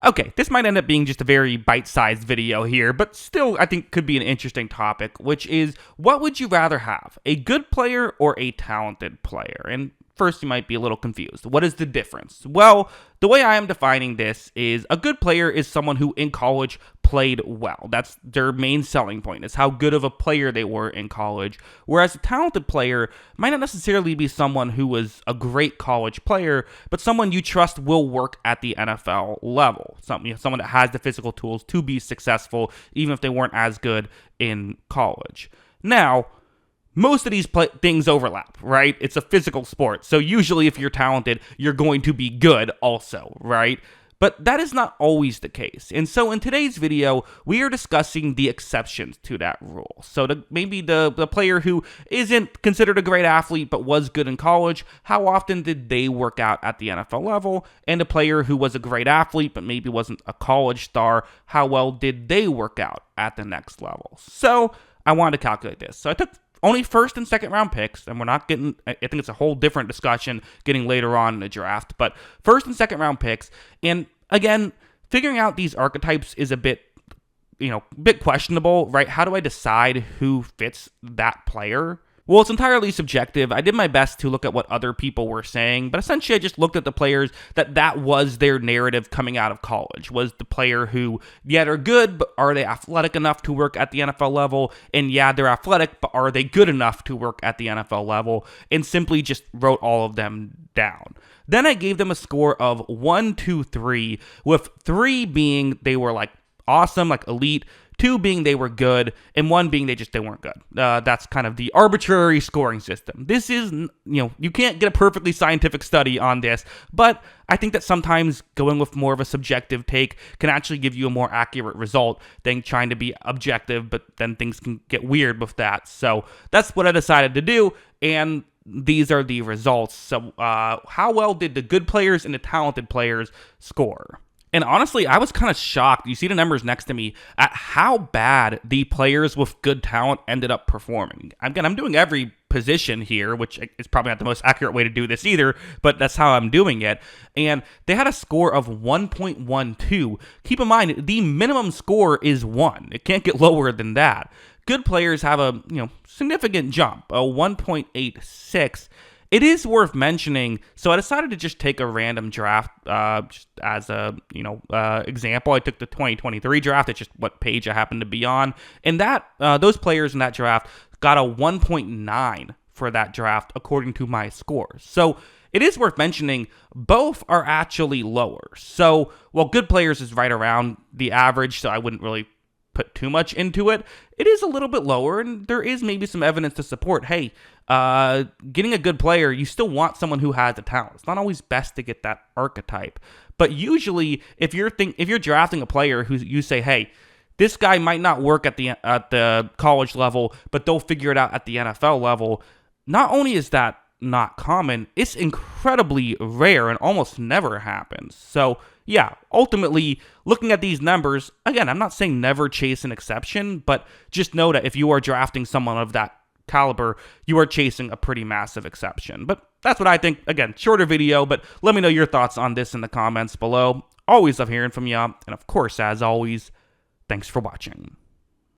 Okay, this might end up being just a very bite-sized video here, but still I think could be an interesting topic, which is what would you rather have, a good player or a talented player? And first you might be a little confused. What is the difference? Well, the way I am defining this is a good player is someone who in college played well. That's their main selling point, is how good of a player they were in college. Whereas a talented player might not necessarily be someone who was a great college player, but someone you trust will work at the NFL level. Someone that has the physical tools to be successful, even if they weren't as good in college. Now, most of these things overlap, right? It's a physical sport. So usually if you're talented, you're going to be good also, right? But that is not always the case. And so in today's video, we are discussing the exceptions to that rule. So maybe the player who isn't considered a great athlete but was good in college, how often did they work out at the NFL level? And a player who was a great athlete but maybe wasn't a college star, how well did they work out at the next level? So I wanted to calculate this. So I took only first and second round picks, and we're not getting, I think it's a whole different discussion getting later on in the draft, but first and second round picks, and again, figuring out these archetypes is a bit questionable, right? How do I decide who fits that player? Well, it's entirely subjective. I did my best to look at what other people were saying, but essentially I just looked at the players that was their narrative coming out of college, was the player who, yeah, they're good, but are they athletic enough to work at the NFL level? And yeah, they're athletic, but are they good enough to work at the NFL level? And simply just wrote all of them down. Then I gave them a score of 1, 2, 3, with 3 being they were like awesome, like elite, 2 being they were good, and 1 being they weren't good. That's kind of the arbitrary scoring system. This is, you can't get a perfectly scientific study on this, but I think that sometimes going with more of a subjective take can actually give you a more accurate result than trying to be objective, but then things can get weird with that. So that's what I decided to do, and these are the results. So how well did the good players and the talented players score? And honestly, I was kind of shocked. You see the numbers next to me at how bad the players with good talent ended up performing. Again, I'm doing every position here, which is probably not the most accurate way to do this either, but that's how I'm doing it. And they had a score of 1.12. Keep in mind, the minimum score is 1. It can't get lower than that. Good players have a significant jump, a 1.86. It is worth mentioning, so I decided to just take a random draft just as a example. I took the 2023 draft. It's just what page I happened to be on. And that those players in that draft got a 1.9 for that draft according to my scores. So it is worth mentioning both are actually lower. So while good players is right around the average, so I wouldn't really put too much into it, it is a little bit lower, and there is maybe some evidence to support, hey, getting a good player, you still want someone who has the talent. It's not always best to get that archetype, but usually if you're drafting a player who you say, hey, this guy might not work at the college level, but they'll figure it out at the NFL level, not only is that not common, it's incredibly rare and almost never happens. So yeah, ultimately, looking at these numbers, again, I'm not saying never chase an exception, but just know that if you are drafting someone of that caliber, you are chasing a pretty massive exception. But that's what I think. Again, shorter video, but let me know your thoughts on this in the comments below. Always love hearing from you, and of course, as always, thanks for watching.